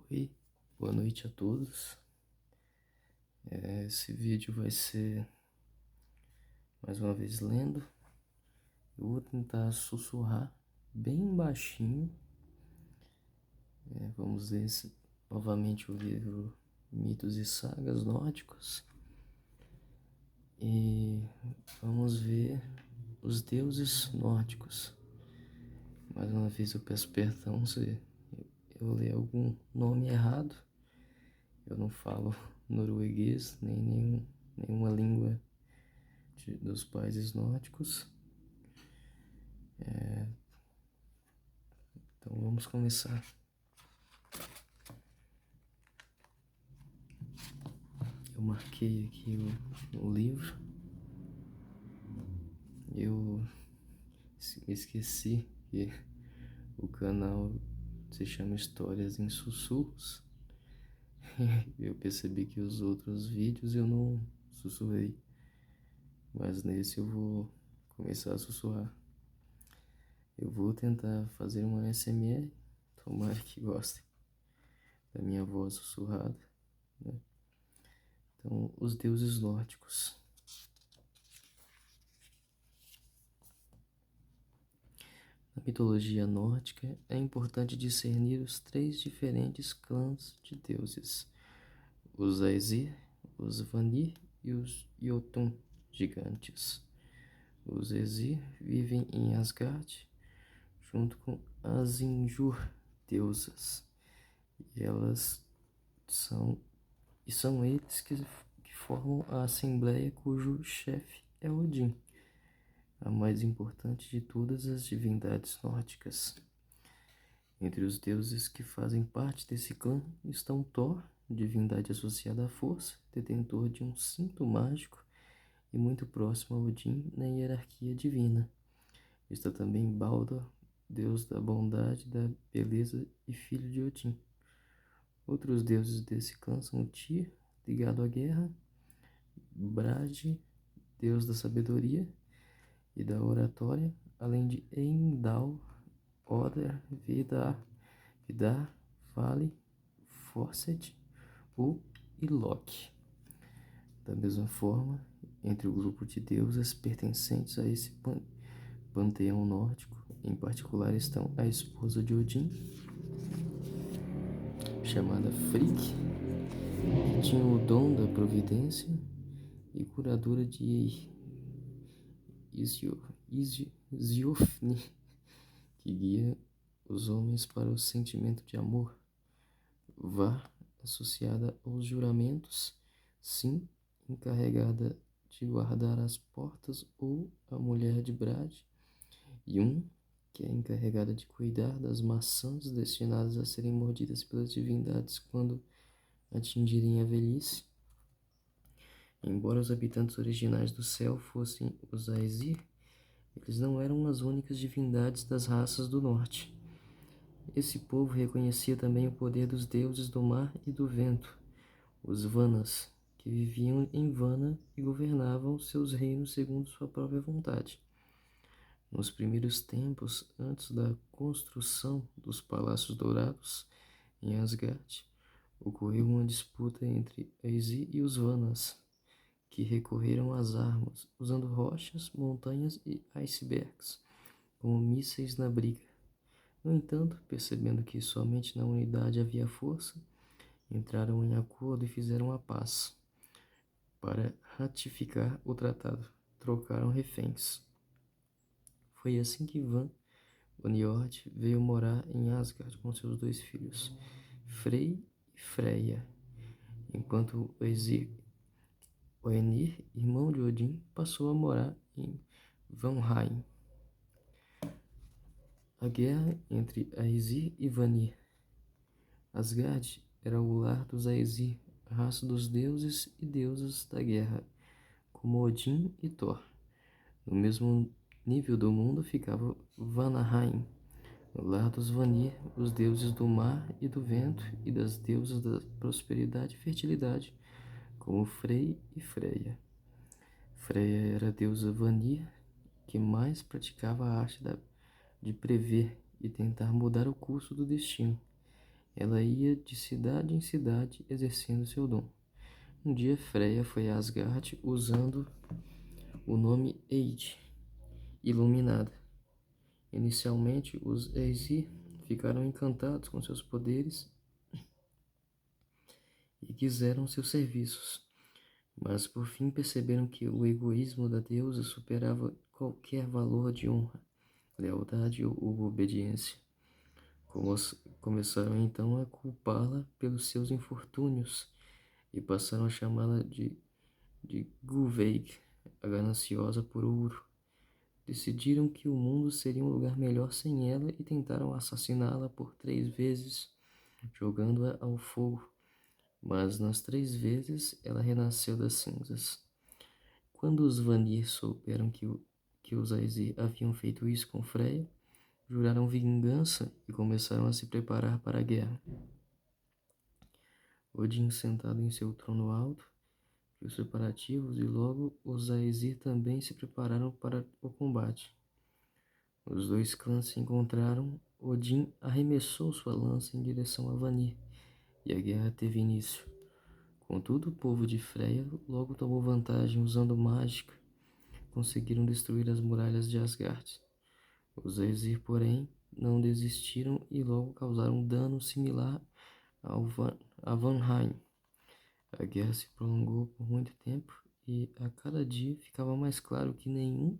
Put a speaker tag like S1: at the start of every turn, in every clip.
S1: Oi, boa noite a todos. Esse vídeo vai ser mais uma vez lendo. Eu vou tentar sussurrar bem baixinho. Vamos ler novamente o livro Mitos e Sagas Nórdicos. E vamos ver os deuses nórdicos. Mais uma vez eu peço perdão se eu ler algum nome errado. Eu não falo norueguês, nem nenhuma língua dos países nórdicos. Então vamos começar. Eu marquei aqui o livro. Eu esqueci que o canal se chama Histórias em Sussurros. Eu percebi que os outros vídeos eu não sussurrei, mas nesse eu vou começar a sussurrar. Eu vou tentar fazer uma ASMR, tomara que gostem da minha voz sussurrada, né? Então, os deuses nórdicos. Na mitologia nórdica, é importante discernir os três diferentes clãs de deuses: os Aesir, os Vanir e os Jotun gigantes. Os Aesir vivem em Asgard, junto com as Injur, deusas, e são eles que formam a Assembleia, cujo chefe é Odin, a mais importante de todas as divindades nórdicas. Entre os deuses que fazem parte desse clã estão Thor, divindade associada à força, detentor de um cinto mágico e muito próximo a Odin na hierarquia divina. Está também Baldur, deus da bondade, da beleza e filho de Odin. Outros deuses desse clã são Tyr, ligado à guerra, Brage, deus da sabedoria e da oratória, além de Heimdall, Oder, Vidar, Vale, Forset e Loki. Da mesma forma, entre o grupo de deusas pertencentes a esse panteão nórdico, em particular estão a esposa de Odin, chamada Frigg, que tinha o dom da providência e curadora de Isiofne, que guia os homens para o sentimento de amor. Var, associada aos juramentos, Sim, encarregada de guardar as portas, ou a mulher de Brad, Yun, que é encarregada de cuidar das maçãs destinadas a serem mordidas pelas divindades quando atingirem a velhice. Embora os habitantes originais do céu fossem os Aesir, eles não eram as únicas divindades das raças do norte. Esse povo reconhecia também o poder dos deuses do mar e do vento, os Vanas, que viviam em Vana e governavam seus reinos segundo sua própria vontade. Nos primeiros tempos, antes da construção dos Palácios Dourados em Asgard, ocorreu uma disputa entre Aesir e os Vanas, que recorreram às armas, usando rochas, montanhas e icebergs como mísseis na briga. No entanto, percebendo que somente na unidade havia força, entraram em acordo e fizeram a paz. Para ratificar o tratado, trocaram reféns. Foi assim que Vaniord veio morar em Asgard com seus dois filhos, Frey e Freya, enquanto Oenir, irmão de Odin, passou a morar em Valheim. A guerra entre Aesir e Vanir. Asgard era o lar dos Aesir, raça dos deuses e deusas da guerra, como Odin e Thor. No mesmo nível do mundo ficava Vanaheim, no lar dos Vanir, os deuses do mar e do vento e das deusas da prosperidade e fertilidade, como Frey e Freya. Freya era a deusa Vanir, que mais praticava a arte de prever e tentar mudar o curso do destino. Ela ia de cidade em cidade exercendo seu dom. Um dia Freya foi a Asgard usando o nome Eid, iluminada. Inicialmente, os Aesir ficaram encantados com seus poderes e quiseram seus serviços, mas por fim perceberam que o egoísmo da deusa superava qualquer valor de honra, lealdade ou obediência. Começaram então a culpá-la pelos seus infortúnios e passaram a chamá-la de Gulveig, a gananciosa por ouro. Decidiram que o mundo seria um lugar melhor sem ela e tentaram assassiná-la por 3 vezes, jogando-a ao fogo. Mas nas 3 vezes ela renasceu das cinzas. Quando os Vanir souberam que os Aesir haviam feito isso com Freya, juraram vingança e começaram a se preparar para a guerra. Odin, sentado em seu trono alto, viu os preparativos e logo os Aesir também se prepararam para o combate. Os 2 clãs se encontraram. Odin arremessou sua lança em direção a Vanir e a guerra teve início. Contudo, o povo de Freya logo tomou vantagem usando mágica. Conseguiram destruir as muralhas de Asgard. Os Aesir, porém, não desistiram e logo causaram um dano similar a Vanheim. A guerra se prolongou por muito tempo e a cada dia ficava mais claro que nenhum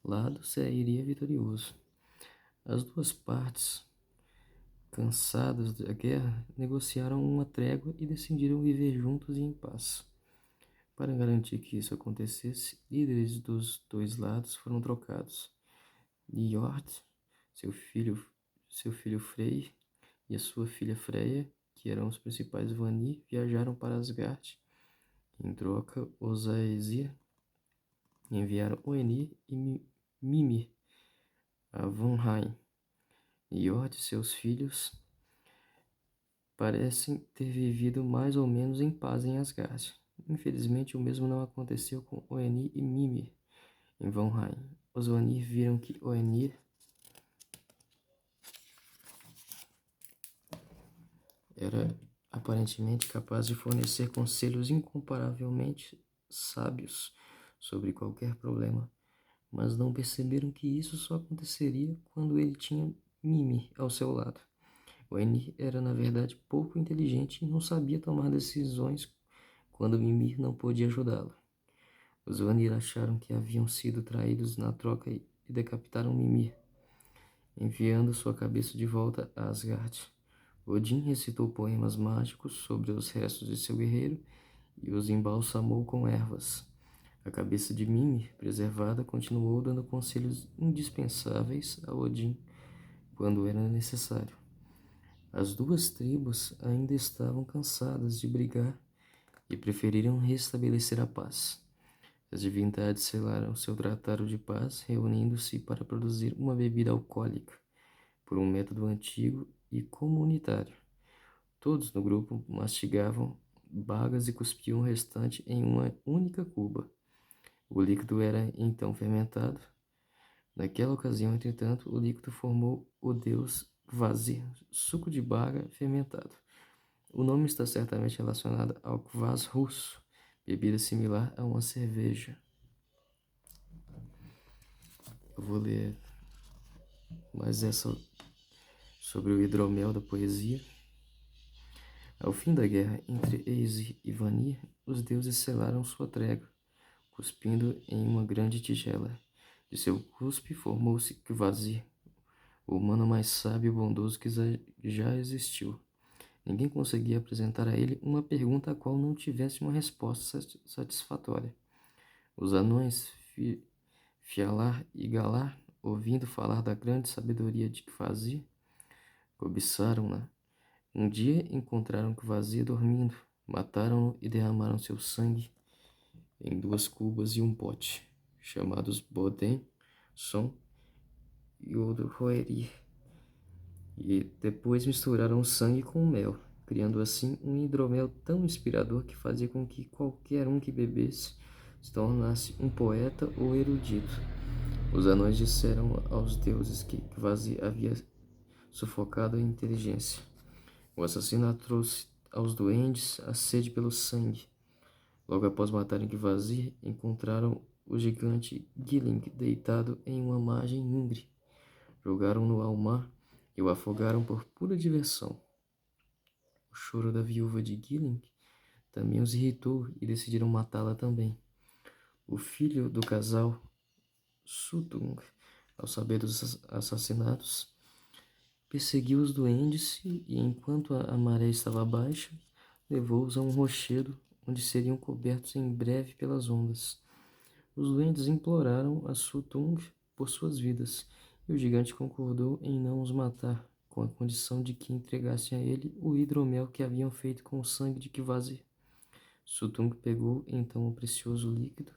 S1: lado sairia vitorioso. As 2 partes, cansadas da guerra, negociaram uma trégua e decidiram viver juntos e em paz. Para garantir que isso acontecesse, líderes dos 2 lados foram trocados. Njord, seu filho Frey, e a sua filha Freya, que eram os principais Vanir, viajaram para Asgard. Em troca, os Aesir enviaram Oenir e Mimir a Vanheim. Njord e seus filhos parecem ter vivido mais ou menos em paz em Asgard. Infelizmente, o mesmo não aconteceu com Oenir e Mimir em Vanheim. Os Vanir viram que Oenir era aparentemente capaz de fornecer conselhos incomparavelmente sábios sobre qualquer problema, mas não perceberam que isso só aconteceria quando ele tinha Mimir ao seu lado. Oenir era, na verdade, pouco inteligente e não sabia tomar decisões quando Mimir não podia ajudá-lo. Os Vanir acharam que haviam sido traídos na troca e decapitaram Mimir, enviando sua cabeça de volta a Asgard. Odin recitou poemas mágicos sobre os restos de seu guerreiro e os embalsamou com ervas. A cabeça de Mimir, preservada, continuou dando conselhos indispensáveis a Odin quando era necessário. As 2 tribos ainda estavam cansadas de brigar e preferiram restabelecer a paz. As divindades selaram seu tratado de paz, reunindo-se para produzir uma bebida alcoólica, por um método antigo e comunitário. Todos no grupo mastigavam bagas e cuspiam o restante em uma única cuba. O líquido era então fermentado. Naquela ocasião, entretanto, o líquido formou o deus Kvasir, suco de baga fermentado. O nome está certamente relacionado ao kvass russo, bebida similar a uma cerveja. Eu vou ler mais essa sobre o hidromel da poesia. Ao fim da guerra entre Aesir e Vanir, os deuses selaram sua trégua, cuspindo em uma grande tigela. De seu cuspe formou-se Kvasir, o humano mais sábio e bondoso que já existiu. Ninguém conseguia apresentar a ele uma pergunta a qual não tivesse uma resposta satisfatória. Os anões Fialar e Galar, ouvindo falar da grande sabedoria de Kvasir, cobiçaram-na. Um dia encontraram Kvasir dormindo, mataram-no e derramaram seu sangue em 2 cubas e um pote, chamados Boden, Son e Odhroerir, e depois misturaram o sangue com o mel, criando assim um hidromel tão inspirador que fazia com que qualquer um que bebesse se tornasse um poeta ou erudito. Os anões disseram aos deuses que Kvasir havia sufocado a inteligência. O assassino trouxe aos duendes a sede pelo sangue. Logo após matarem Kvasir, encontraram o gigante Gilling deitado em uma margem íngreme. Jogaram-no ao mar e o afogaram por pura diversão. O choro da viúva de Gilling também os irritou e decidiram matá-la também. O filho do casal, Sutung, ao saber dos assassinatos, perseguiu os duendes e, enquanto a maré estava baixa, levou-os a um rochedo onde seriam cobertos em breve pelas ondas. Os duendes imploraram a Sutung por suas vidas, e o gigante concordou em não os matar, com a condição de que entregassem a ele o hidromel que haviam feito com o sangue de Kvasir. Sutung pegou então o precioso líquido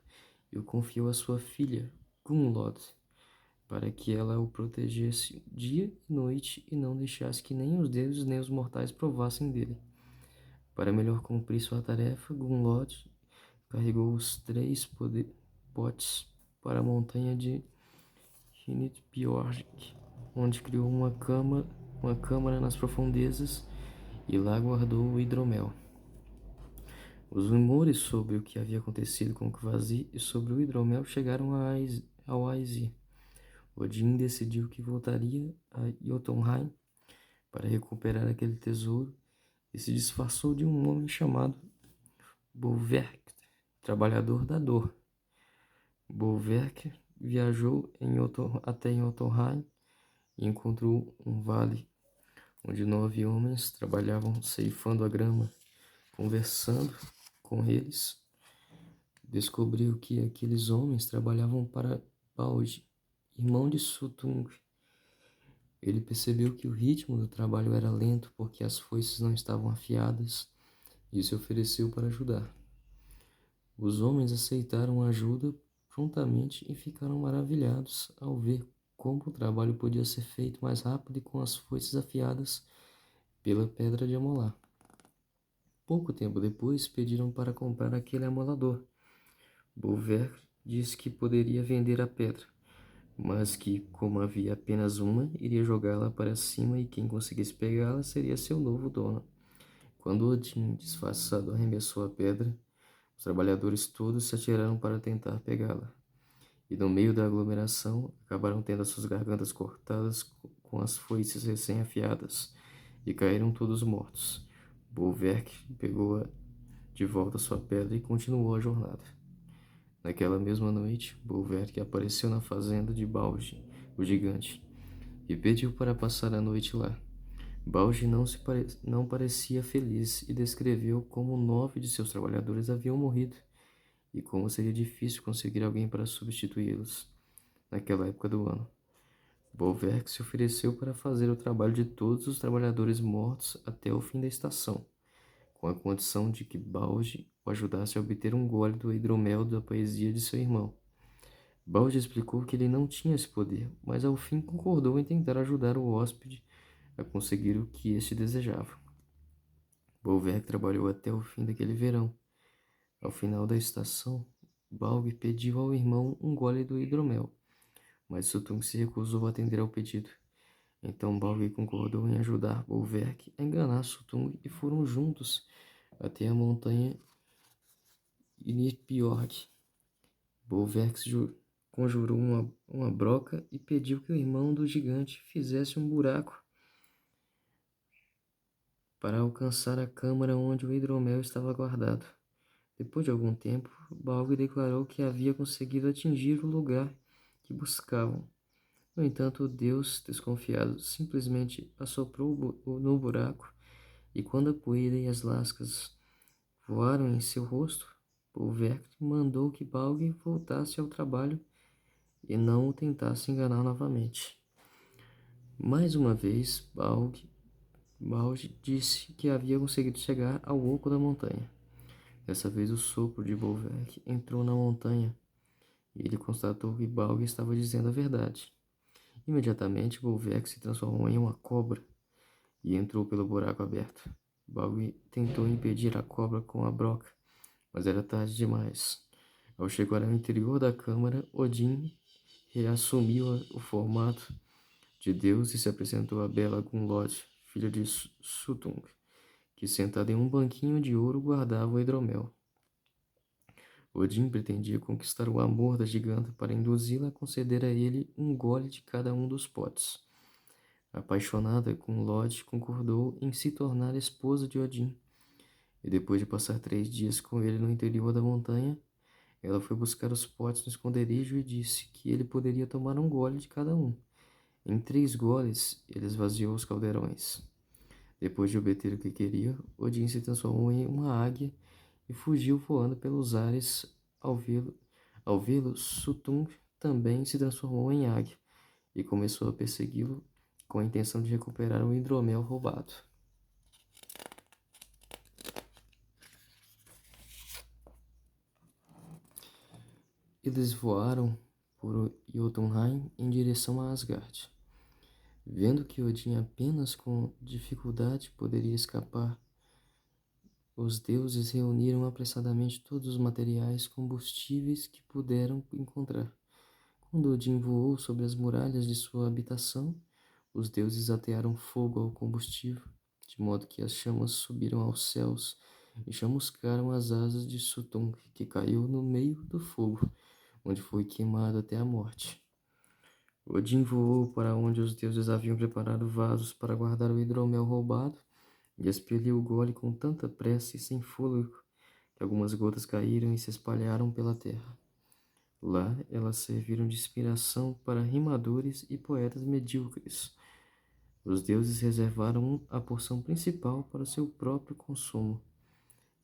S1: e o confiou à sua filha, Gunlod, para que ela o protegesse dia e noite e não deixasse que nem os deuses nem os mortais provassem dele. Para melhor cumprir sua tarefa, Gunlod carregou os 3 potes para a montanha de Hnitbjörg, onde criou uma câmara nas profundezas e lá guardou o hidromel. Os rumores sobre o que havia acontecido com Kvasir e sobre o hidromel chegaram ao Aesir. Odin decidiu que voltaria a Jotunheim para recuperar aquele tesouro e se disfarçou de um homem chamado Bolverk, trabalhador da dor. Bolverk viajou até Jotunheim e encontrou um vale onde 9 homens trabalhavam ceifando a grama. Conversando com eles, descobriu que aqueles homens trabalhavam para Baugi, irmão de Sutung. Ele percebeu que o ritmo do trabalho era lento porque as foices não estavam afiadas e se ofereceu para ajudar. Os homens aceitaram a ajuda prontamente e ficaram maravilhados ao ver como o trabalho podia ser feito mais rápido e com as foices afiadas pela pedra de amolar. Pouco tempo depois, pediram para comprar aquele amolador. Bolver disse que poderia vender a pedra, mas que, como havia apenas uma, iria jogá-la para cima e quem conseguisse pegá-la seria seu novo dono. Quando Odin, disfarçado, arremessou a pedra, os trabalhadores todos se atiraram para tentar pegá-la. E no meio da aglomeração, acabaram tendo as suas gargantas cortadas com as foices recém-afiadas e caíram todos mortos. Bolverk pegou de volta sua pedra e continuou a jornada. Naquela mesma noite, Bolverk apareceu na fazenda de Baugi, o gigante, e pediu para passar a noite lá. Baugi não parecia feliz e descreveu como 9 de seus trabalhadores haviam morrido e como seria difícil conseguir alguém para substituí-los naquela época do ano. Bolverk se ofereceu para fazer o trabalho de todos os trabalhadores mortos até o fim da estação, com a condição de que Baugi o ajudasse a obter um gole do hidromel da poesia de seu irmão. Baugi explicou que ele não tinha esse poder, mas ao fim concordou em tentar ajudar o hóspede a conseguir o que este desejava. Bolverk trabalhou até o fim daquele verão. Ao final da estação, Baugi pediu ao irmão um gole do hidromel, mas Sutung se recusou a atender ao pedido. Então Baugi concordou em ajudar Bolverk a enganar Sutung e foram juntos até a montanha Gnitbjörg. Bolverk conjurou uma broca e pediu que o irmão do gigante fizesse um buraco para alcançar a câmara onde o hidromel estava guardado. Depois de algum tempo, Baugi declarou que havia conseguido atingir o lugar que buscavam. No entanto, o deus, desconfiado, simplesmente assoprou no buraco, e quando a poeira e as lascas voaram em seu rosto, Bolverk mandou que Baugi voltasse ao trabalho e não o tentasse enganar novamente. Mais uma vez, Baugi disse que havia conseguido chegar ao oco da montanha. Dessa vez o sopro de Bolverk entrou na montanha e ele constatou que Baugi estava dizendo a verdade. Imediatamente, Bolverk se transformou em uma cobra e entrou pelo buraco aberto. Baugi tentou impedir a cobra com a broca, mas era tarde demais. Ao chegar ao interior da câmara, Odin reassumiu o formato de Deus e se apresentou a bela Gunlod, filha de Sutung, que sentada em um banquinho de ouro guardava o hidromel. Odin pretendia conquistar o amor da giganta para induzi-la a conceder a ele um gole de cada um dos potes. Apaixonada com Lod, concordou em se tornar esposa de Odin, e depois de passar 3 dias com ele no interior da montanha, ela foi buscar os potes no esconderijo e disse que ele poderia tomar um gole de cada um. Em 3 goles, ele esvaziou os caldeirões. Depois de obter o que queria, Odin se transformou em uma águia e fugiu voando pelos ares. Ao vê-lo, Sutung também se transformou em águia e começou a persegui-lo com a intenção de recuperar o hidromel roubado. Eles voaram por Jotunheim em direção a Asgard. Vendo que Odin apenas com dificuldade poderia escapar, os deuses reuniram apressadamente todos os materiais combustíveis que puderam encontrar. Quando Odin voou sobre as muralhas de sua habitação, os deuses atearam fogo ao combustível, de modo que as chamas subiram aos céus e chamuscaram as asas de Sutung, que caiu no meio do fogo, onde foi queimado até a morte. Odin voou para onde os deuses haviam preparado vasos para guardar o hidromel roubado e expeliu o gole com tanta pressa e sem fôlego que algumas gotas caíram e se espalharam pela terra. Lá, elas serviram de inspiração para rimadores e poetas medíocres. Os deuses reservaram a porção principal para seu próprio consumo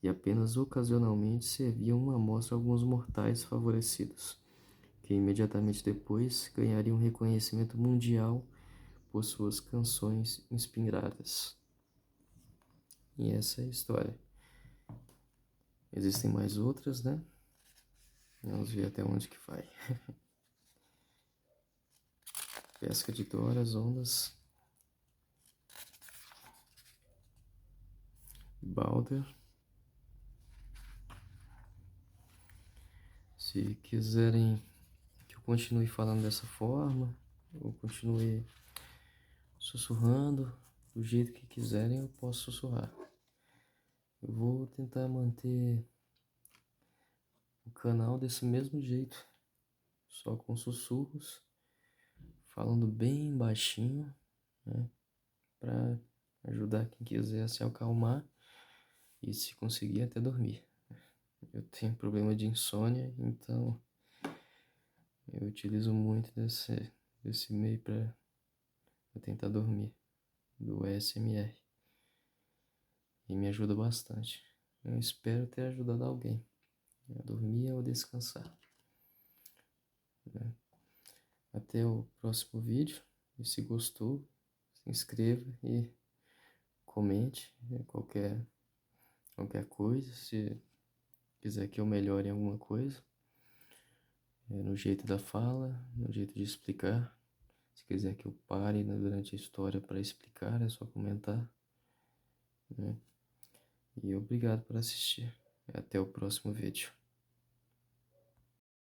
S1: e apenas ocasionalmente serviam uma amostra a alguns mortais favorecidos, que imediatamente depois ganhariam reconhecimento mundial por suas canções inspiradas. E essa é a história. Existem mais outras, né? Vamos ver até onde que vai. Pesca de Doras, ondas. Balder. Se quiserem que eu continue falando dessa forma, ou continue sussurrando do jeito que quiserem, eu posso sussurrar. Eu vou tentar manter o canal desse mesmo jeito, só com sussurros, falando bem baixinho, né, para ajudar quem quiser a se acalmar e se conseguir até dormir. Eu tenho problema de insônia, então eu utilizo muito desse meio para tentar dormir, do ASMR. E me ajuda bastante. Eu espero ter ajudado alguém a dormir ou descansar. Né? Até o próximo vídeo. E se gostou, se inscreva e comente, né, qualquer coisa. Se quiser que eu melhore alguma coisa, no jeito da fala, no jeito de explicar. Se quiser que eu pare, né, durante a história para explicar, é só comentar. Né? E obrigado por assistir. Até o próximo vídeo.